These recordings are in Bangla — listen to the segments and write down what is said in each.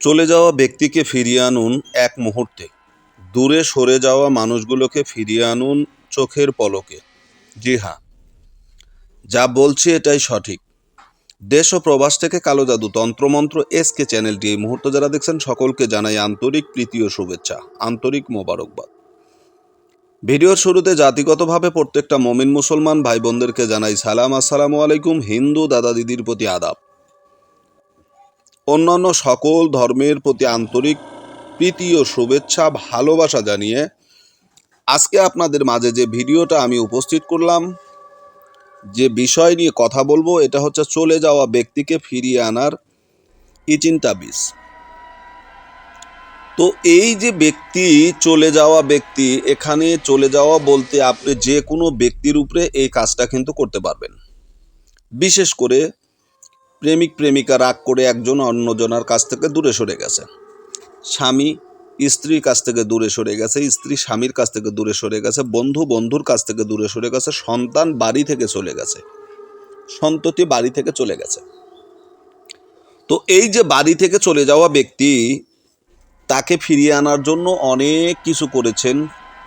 চলে যাওয়া ব্যক্তিকে ফিরিয়ে আনুন এক মুহূর্তে। দূরে সরে যাওয়া মানুষগুলোকে ফিরিয়ে আনুন চোখের পলকে। জি হ্যাঁ, যা বলছি এটাই সঠিক। দেশ ও প্রবাস থেকে কালো জাদু তন্ত্রমন্ত্র এসকে চ্যানেলটি এই মুহূর্তে যারা দেখছেন সকলকে জানাই আন্তরিক প্রীতি ও শুভেচ্ছা, আন্তরিক মোবারকবাদ। ভিডিওর শুরুতে জাতিগতভাবে প্রত্যেকটা মমিন মুসলমান ভাই বোনদেরকে জানাই সালাম, আসসালামু আলাইকুম। হিন্দু দাদা দিদির প্রতি আদাব। অন্যান্য সকল ধর্মের প্রতি আন্তরিক প্রীতি ও শুভেচ্ছা ভালোবাসা জানিয়ে আজকে আপনাদের মাঝে যে ভিডিওটা আমি উপস্থিত করলাম, যে বিষয় নিয়ে কথা বলবো, এটা হচ্ছে চলে যাওয়া ব্যক্তিকে ফিরিয়ে আনার ইচিন তাবিজ। তো এই যে ব্যক্তি চলে যাওয়া ব্যক্তি, এখানে চলে যাওয়া বলতে আপনি যে কোনো ব্যক্তির উপরে এই কাজটা কিন্তু করতে পারবেন। বিশেষ করে প্রেমিক প্রেমিকা রাগ করে একজন অন্যজনের কাছ থেকে দূরে সরে গেছে, স্বামী স্ত্রীর কাছ থেকে দূরে সরে গেছে, স্ত্রী স্বামীর কাছ থেকে দূরে সরে গেছে, বন্ধু বন্ধুর কাছ থেকে দূরে সরে গেছে, সন্তান বাড়ি থেকে চলে গেছে, সন্ততি বাড়ি থেকে চলে গেছে। তো এই যে বাড়ি থেকে চলে যাওয়া ব্যক্তি, তাকে ফিরিয়ে আনার জন্য অনেক কিছু করেছেন,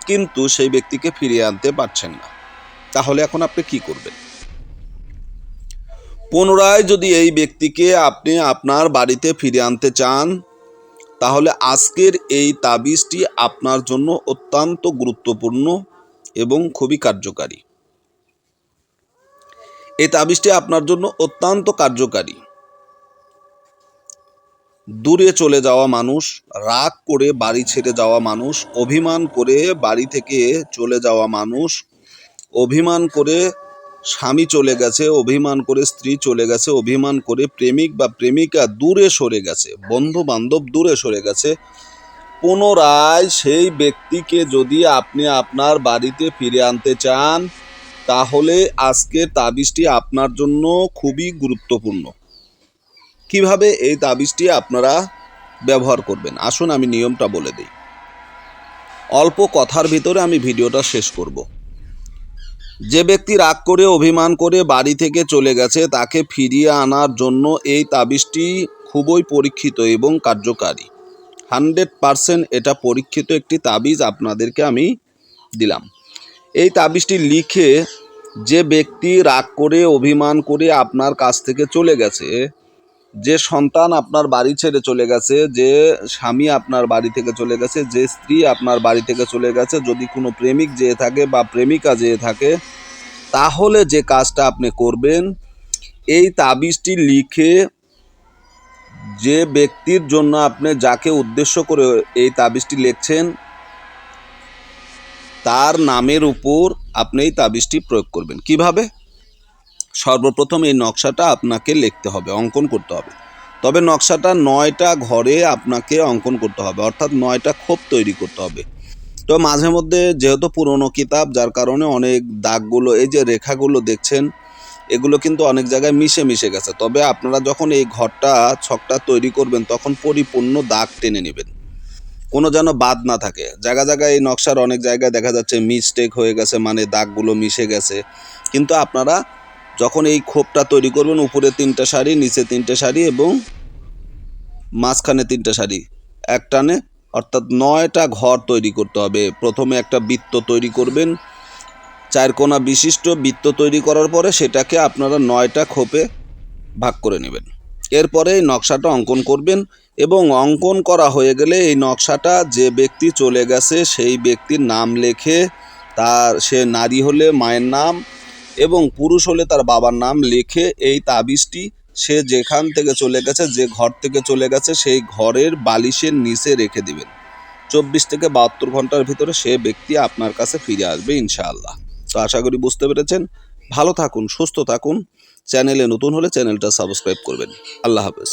কিন্তু সেই ব্যক্তিকে ফিরিয়ে আনতে পারছেন না। তাহলে এখন আপনি কি করবেন? পুনরায় যদি এই ব্যক্তিকে আপনি আপনার বাড়িতে ফিরিয়ে আনতে চান, তাহলে আজকের এই তাবিজটি আপনার জন্য অত্যন্ত গুরুত্বপূর্ণ এবং খুবই কার্যকারী। এই তাবিজটি আপনার জন্য অত্যন্ত কার্যকারী। দূরে চলে যাওয়া মানুষ, রাগ করে বাড়ি ছেড়ে যাওয়া মানুষ, অভিমান করে বাড়ি থেকে চলে যাওয়া মানুষ, অভিমান করে স্বামী চলে গেছে, অভিমান করে স্ত্রী চলে গেছে, অভিমান করে প্রেমিক বা প্রেমিকা দূরে সরে গেছে, বন্ধু বান্ধব দূরে সরে গেছে, পুনরায় সেই ব্যক্তিকে যদি আপনি আপনার বাড়িতে ফিরে আনতে চান, তাহলে আজকের তাবিজটি আপনার জন্য খুবই গুরুত্বপূর্ণ। কিভাবে এই তাবিজটি আপনারা ব্যবহার করবেন, আসুন আমি নিয়মটা বলে দিই। অল্প কথার ভিতরে আমি ভিডিওটা শেষ করব। যে ব্যক্তি রাগ করে অভিমান করে বাড়ি থেকে চলে গেছে, তাকে ফিরিয়ে আনার জন্য এই তাবিজটি খুবই পরীক্ষিত এবং কার্যকারী। 100% এটা পরীক্ষিত একটি তাবিজ আপনাদেরকে আমি দিলাম। এই তাবিজটি লিখে যে ব্যক্তি রাগ করে অভিমান করে আপনার কাছ থেকে চলে গেছে, যে সন্তান আপনার বাড়ি ছেড়ে চলে গেছে, যে স্বামী আপনার বাড়ি থেকে চলে গেছে, যে স্ত্রী আপনার বাড়ি থেকে চলে গেছে, যদি কোনো প্রেমিক যেয়ে থাকে বা প্রেমিকা যেয়ে থাকে, তাহলে যে কাজটা আপনি করবেন, এই তাবিজটি লিখে যে ব্যক্তির জন্য আপনি যাকে উদ্দেশ্য করে এই তাবিজটি লিখছেন, তার নামের উপর আপনি এই তাবিজটি প্রয়োগ করবেন। কিভাবে? সর্বপ্রথম এই নকশাটা আপনাকে লিখতে হবে, অঙ্কন করতে হবে। তবে নকশাটা 9টা ঘরে আপনাকে অঙ্কন করতে হবে, অর্থাৎ 9টা খোপ তৈরি করতে হবে। তো মাঝে মধ্যে যেহেতু পুরনো কিতাব, যার কারণে অনেক দাগগুলো, এই যে রেখাগুলো দেখছেন, এগুলো কিন্তু অনেক জায়গায় মিশে গেছে। তবে আপনারা যখন এই ঘরটা ছকটা তৈরি করবেন, তখন পরিপূর্ণ দাগ টেনে নেবেন, কোনো যেন বাদ না থাকে। জায়গায় এই নকশার অনেক জায়গায় দেখা যাচ্ছে মিস্টেক হয়ে গেছে, মানে দাগগুলো মিশে গেছে। কিন্তু আপনারা যখন এই খোপটা তৈরি করবেন, উপরে 3টে সারি, নিচে 3টে সারি এবং মাঝখানে 3টে সারি একটানে, অর্থাৎ 9টা ঘর তৈরি করতে হবে। প্রথমে একটা বৃত্ত তৈরি করবেন, 4 কোণা বিশিষ্ট বৃত্ত তৈরি করার পরে সেটাকে আপনারা 9টা খোপে ভাগ করে নেবেন। এরপরে এই নকশাটা অঙ্কন করবেন এবং অঙ্কন করা হয়ে গেলে এই নকশাটা যে ব্যক্তি চলে গেছে সেই ব্যক্তির নাম লেখে, সে নারী হলে মায়ের নাম এবং পুরুষ হলে তার বাবার নাম লিখে এই তাবিজটি সে যেখান থেকে চলে গেছে, যে ঘর থেকে চলে গেছে, সেই ঘরের বালিশের নিচে রেখে দিবেন। 24 থেকে 72 ঘন্টার ভিতরে সে ব্যক্তি আপনার কাছে ফিরে আসবে ইনশাআল্লাহ। তো আশা করি বুঝতে পেরেছেন। ভালো থাকুন, সুস্থ থাকুন। চ্যানেলে নতুন হলে চ্যানেলটা সাবস্ক্রাইব করবেন। আল্লাহ হাফেজ।